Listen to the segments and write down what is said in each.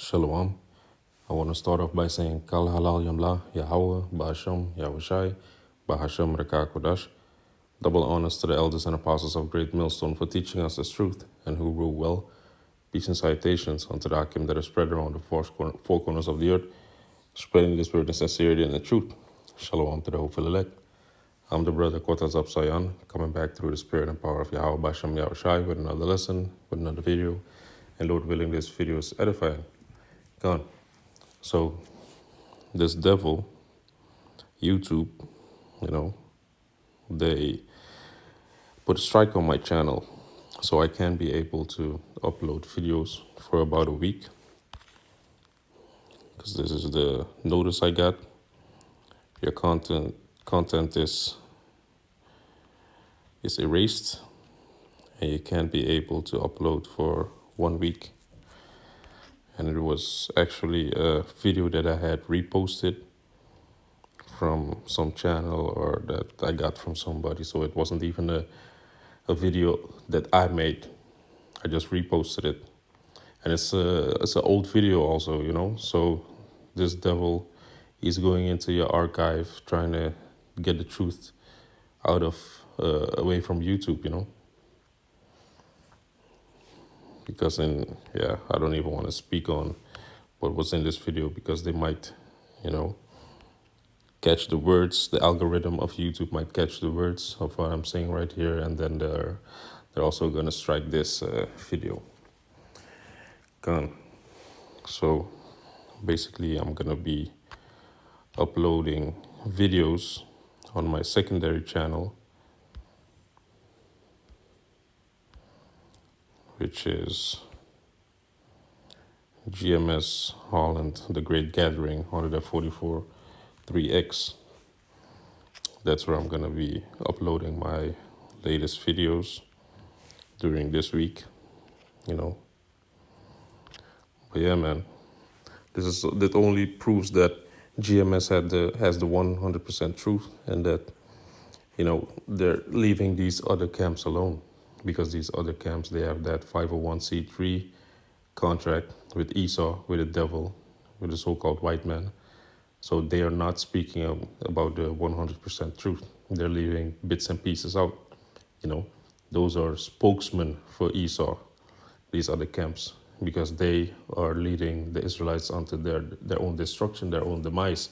Shalom. I want to start off by saying Kal Halal Yamla, Yahweh, Ba'asham, Yahushai, Bahasham Reka Kodash. Double honors to the elders and apostles of Great Millstone for teaching us this truth and who rule well. Peace and citations unto the Hakim that are spread around the four corners of the earth, spreading this word in sincerity and the truth. Shalom to the hopeful elect. I'm the brother Kotas Absayan, coming back through the spirit and power of Yahweh Basham Yahushai with another lesson, with another video, and Lord willing, this video is edifying. Gone. So, this devil, YouTube, they put a strike on my channel, so I can be able to upload videos for about a week. Because this is the notice I got. Your content is erased, and you can't be able to upload for 1 week. And it was actually a video that I had reposted from some channel or that I got from somebody. So it wasn't even a video that I made. I just reposted it. And it's an old video also, So this devil, he's going into your archive trying to get the truth out of, away from YouTube, Because I don't even want to speak on what was in this video because they might, catch the words. The algorithm of YouTube might catch the words of what I'm saying right here, and then they're also gonna strike this video. Gone. So basically, I'm gonna be uploading videos on my secondary channel, which is GMS Holland, The Great Gathering, 144 3X. That's where I'm gonna be uploading my latest videos during this week, But yeah, man, that only proves that GMS has the 100% truth, and that they're leaving these other camps alone, because these other camps, they have that 501c3 contract with Esau, with the devil, with the so-called white man. So they are not speaking about the 100% truth. They're leaving bits and pieces out. Those are spokesmen for Esau, these other camps, because they are leading the Israelites onto their own destruction, their own demise.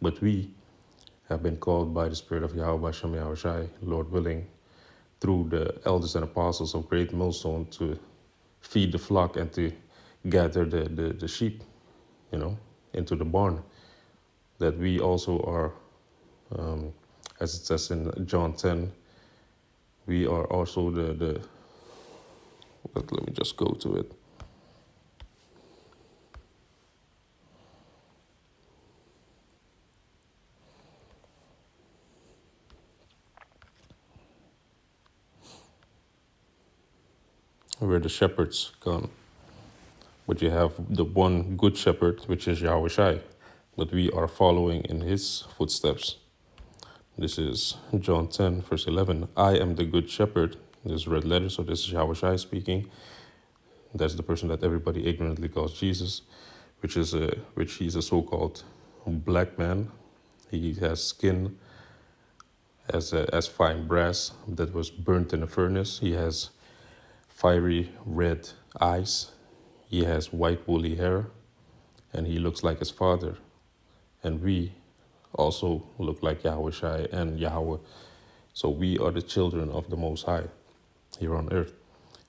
But we have been called by the Spirit of Yahweh Shem Yahushai, Lord willing, through the elders and apostles of Great Millstone, to feed the flock and to gather the sheep, into the barn. That we also are, as it says in John 10, we are also but let me just go to it. We're the shepherds gone. But you have the one good shepherd, which is Yahushai. But we are following in his footsteps. This is John 10, verse 11. I am the good shepherd. This is red letter, so this is Yahushai speaking. That's the person that everybody ignorantly calls Jesus, which he's a so-called black man. He has skin as fine brass that was burnt in a furnace. He has fiery red eyes. He has white woolly hair, and he looks like his father. And we also look like Yahushai and Yahweh. So we are the children of the Most High here on earth.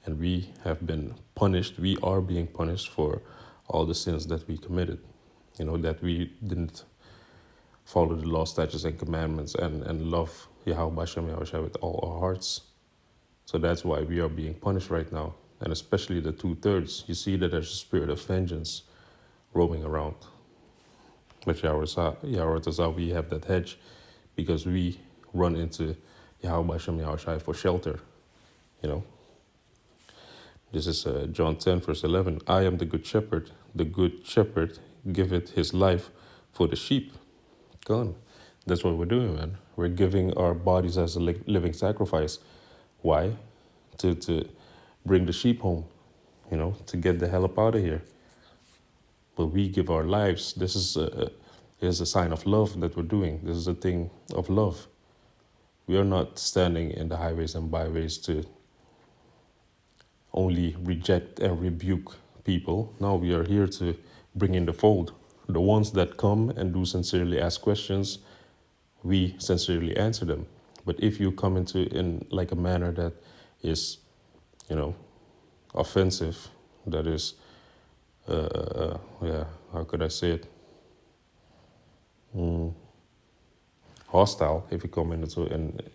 And we have been punished. We are being punished for all the sins that we committed. That we didn't follow the law, statutes, and commandments and love Yahweh Bashem Yahushai with all our hearts. So that's why we are being punished right now. And especially the 2/3. You see that there's a spirit of vengeance roaming around. But Yahweh, we have that hedge because we run into Yahweh Bashem Yahushai for shelter. This is John 10, verse 11. I am the good shepherd. The good shepherd giveth his life for the sheep. Gone. That's what we're doing, man. We're giving our bodies as a living sacrifice. Why? To bring the sheep home, to get the hell up out of here. but we give our lives. Is a sign of love that we're doing. This is a thing of love. We are not standing in the highways and byways to only reject and rebuke people. No, we are here to bring in the fold. The ones that come and do sincerely ask questions, we sincerely answer them. But if you come into in like a manner that is, you know, offensive, that is, yeah, how could I say it? Hostile. If you come into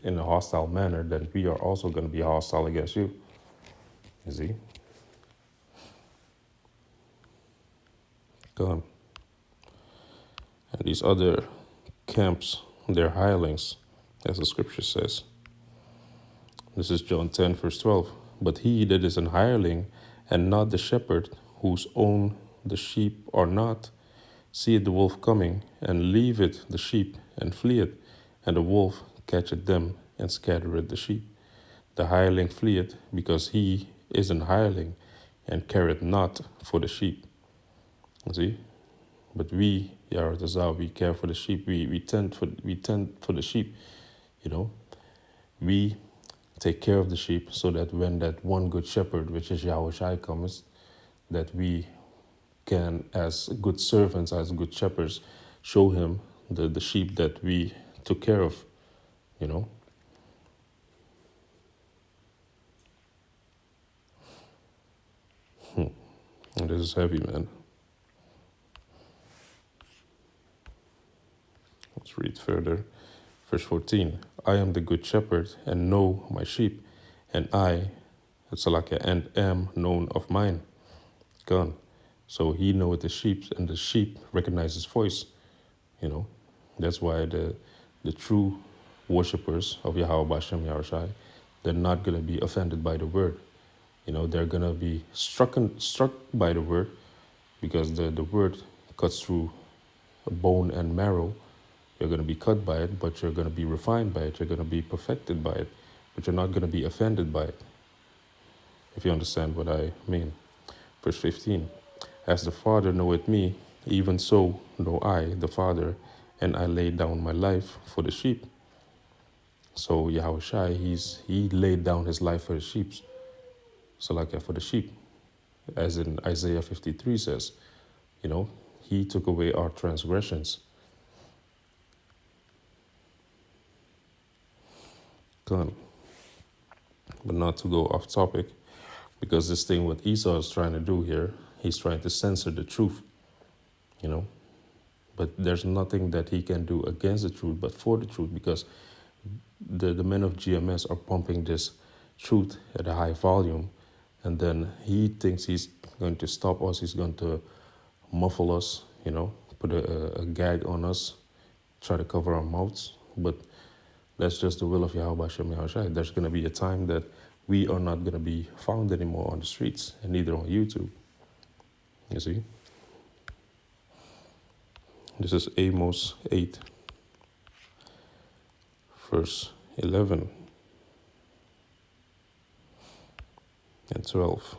in a hostile manner, then we are also going to be hostile against you. You see? Gone. And these other camps, they're hirelings, as the scripture says. This is John 10, verse 12. But he that is an hireling, and not the shepherd, whose own the sheep are not, seeth the wolf coming, and leaveth the sheep, and fleeth, and the wolf catcheth them, and scattereth the sheep. The hireling fleeth, because he is an hireling, and careth not for the sheep. You see? But we, Yaratazah, we care for the sheep. We tend for the sheep, you know. We take care of the sheep so that when that one good shepherd, which is Yahweh Shai, comes, that we can, as good servants, as good shepherds, show him the sheep that we took care of, you know. And this is heavy, man. Let's read further. Verse 14. I am the good shepherd and know my sheep, and I, Salakia, and am known of mine. Gone. So he knoweth the sheep, and the sheep recognize his voice. You know, that's why the true worshippers of Yahweh Bashem Yahushai, they're not gonna be offended by the word. You know, they're gonna be struck by the word, because the word cuts through bone and marrow. You're gonna be cut by it, but you're gonna be refined by it. You're gonna be perfected by it, but you're not gonna be offended by it. If you understand what I mean. Verse 15. As the Father knoweth me, even so know I the Father, and I lay down my life for the sheep. So Yahweh Shai, he laid down his life for the sheep. So like for the sheep, as in Isaiah 53 says, you know, he took away our transgressions. Gone. But not to go off topic, because this thing what Esau is trying to do here, he's trying to censor the truth, you know. But there's nothing that he can do against the truth, but for the truth, because the men of GMS are pumping this truth at a high volume, and then he thinks he's going to stop us, he's going to muffle us, you know, put a gag on us, try to cover our mouths. But that's just the will of Yahweh Shem Yahushai. There's going to be a time that we are not going to be found anymore on the streets, and neither on YouTube. You see? This is Amos 8, verse 11 and 12.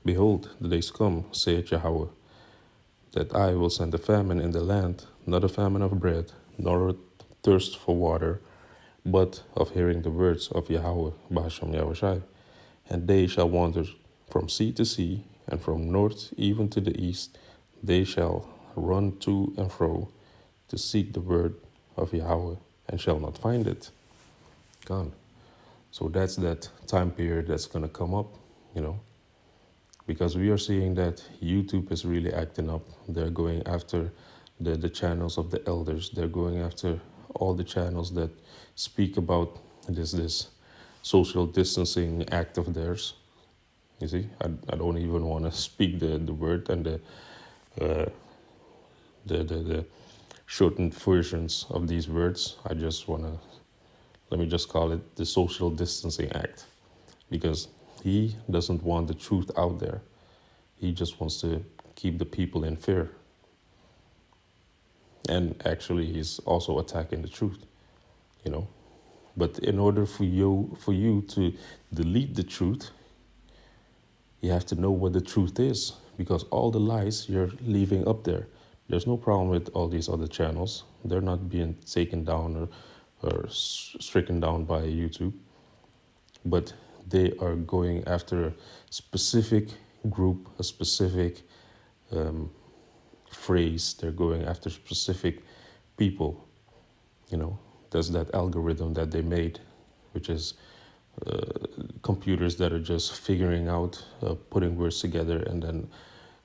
Behold, the days come, saith Yahweh, that I will send a famine in the land, not a famine of bread, nor a thirst for water, but of hearing the words of Yahweh, Bahasham Yahushai. And they shall wander from sea to sea, and from north even to the east. They shall run to and fro to seek the word of Yahweh, and shall not find it. Gone. So that's that time period that's going to come up, you know, because we are seeing that YouTube is really acting up. They're going after the channels of the elders. They're going after all the channels that speak about this social distancing act of theirs. You see, I don't even want to speak the word and the shortened versions of these words. I just want to, let me just call it the social distancing act, because he doesn't want the truth out there. He just wants to keep the people in fear. And actually, he's also attacking the truth, you know. But in order for you to delete the truth, You have to know what the truth is, because all the lies you're leaving up there. There's no problem with all these other channels. They're not being taken down or stricken down by YouTube, but they are going after a specific group, a specific um, phrase. They're going after specific people. You know, there's that algorithm that they made, which is computers that are just figuring out, putting words together, and then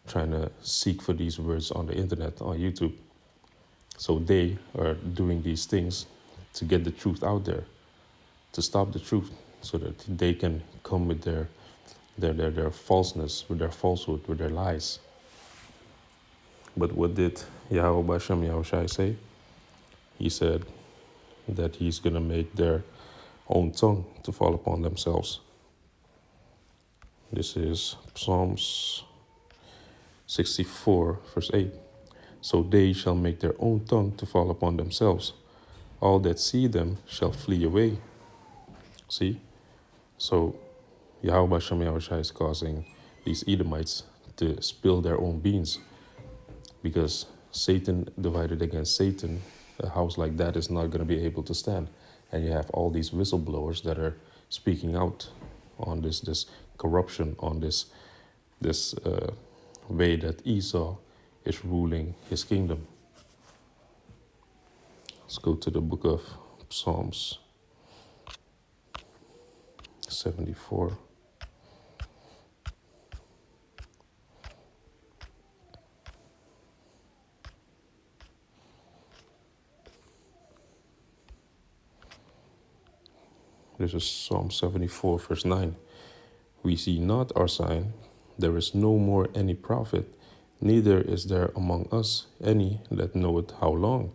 trying to seek for these words on the internet, on YouTube. So they are doing these things to get the truth out there, to stop the truth, so that they can come with their falseness, with their falsehood, with their lies. But what did Yahweh Bashem Yahushai say? He said that he's going to make their own tongue to fall upon themselves. This is Psalms 64, verse 8. So they shall make their own tongue to fall upon themselves. All that see them shall flee away. See? So Yahweh Shem Yahushua is causing these Edomites to spill their own beans, because Satan divided against Satan, a house like that is not going to be able to stand. And you have all these whistleblowers that are speaking out on this corruption, on this way that Esau is ruling his kingdom. Let's go to the book of Psalms 74. This is Psalm 74, verse 9. We see not our sign, there is no more any prophet, neither is there among us any that knoweth how long.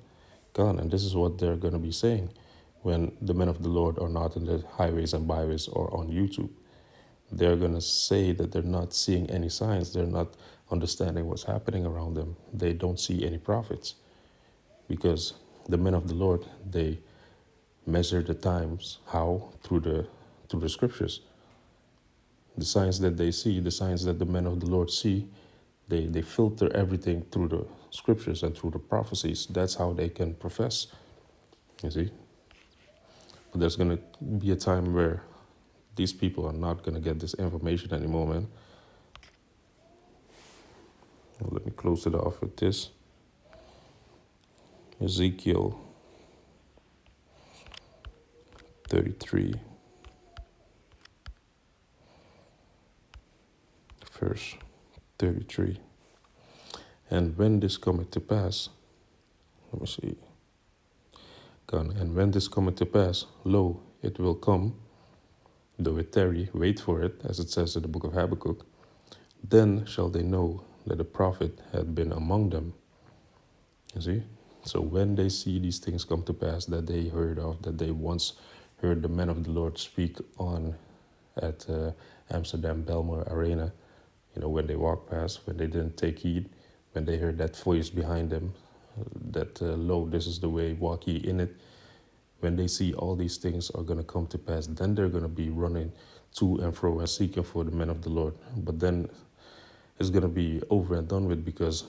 God, and this is what they're going to be saying when the men of the Lord are not in the highways and byways or on YouTube. They're going to say that they're not seeing any signs. They're not understanding what's happening around them. They don't see any prophets, because the men of the Lord, they measure the times. How? Through the scriptures. The signs that they see, the signs that the men of the Lord see, they filter everything through the scriptures and through the prophecies. That's how they can profess, you see. But there's going to be a time where these people are not going to get this information anymore, man. Well, let me close it off with this. Ezekiel 33, verse 33. And when this cometh to pass, let me see. And when this cometh to pass, lo, it will come, though it tarry, wait for it, as it says in the book of Habakkuk. Then shall they know that a prophet had been among them. You see? So when they see these things come to pass that they heard of, that they once heard the men of the Lord speak on at Amsterdam Belmar Arena, you know, when they walked past, when they didn't take heed, when they heard that voice behind them, that, lo, this is the way, walk ye in it. When they see all these things are going to come to pass, then they're going to be running to and fro and seeking for the men of the Lord. But then it's going to be over and done with, because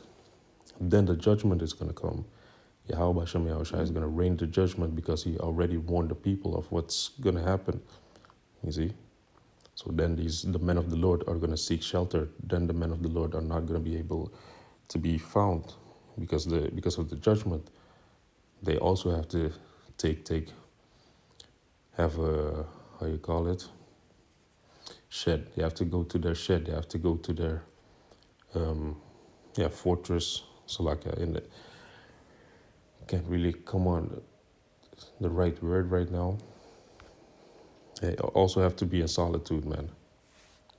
then the judgment is going to come. Yahweh Hashem Yahushua is going to rain the judgment, because he already warned the people of what's going to happen. You see? So then the men of the Lord are going to seek shelter. Then the men of the Lord are not going to be able to be found, because of the judgment. They also have to have a, how you call it, shed. They have to go to their shed. They have to go to their fortress. So like in the, can't really come on the right word right now. They also have to be in solitude, man,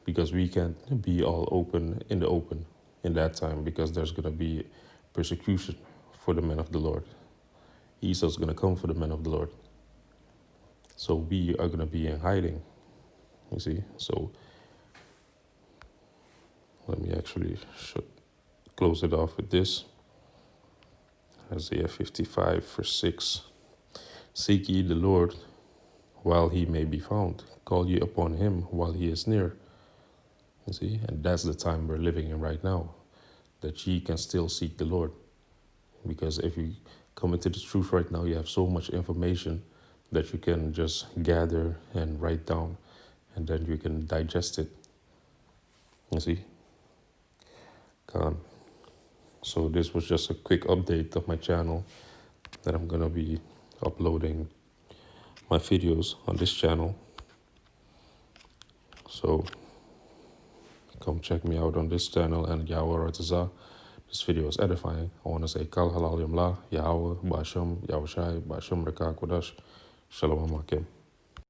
because we can't be all open in the open in that time, because there's going to be persecution for the men of the Lord. Esau's going to come for the men of the Lord. So we are going to be in hiding, you see. So let me actually close it off with this. Isaiah 55, verse 6. Seek ye the Lord while he may be found. Call ye upon him while he is near. You see, and that's the time we're living in right now, that ye can still seek the Lord. Because if you come into the truth right now, you have so much information that you can just gather and write down, and then you can digest it. You see? So this was just a quick update of my channel, that I'm gonna be uploading my videos on this channel. So come check me out on this channel, and Yahweh Ratazah. This video is edifying. I want to say Kal Halal Yamla, Yahweh, Basham, Yahushai, Basham Reka Kodash, Shalom Akim.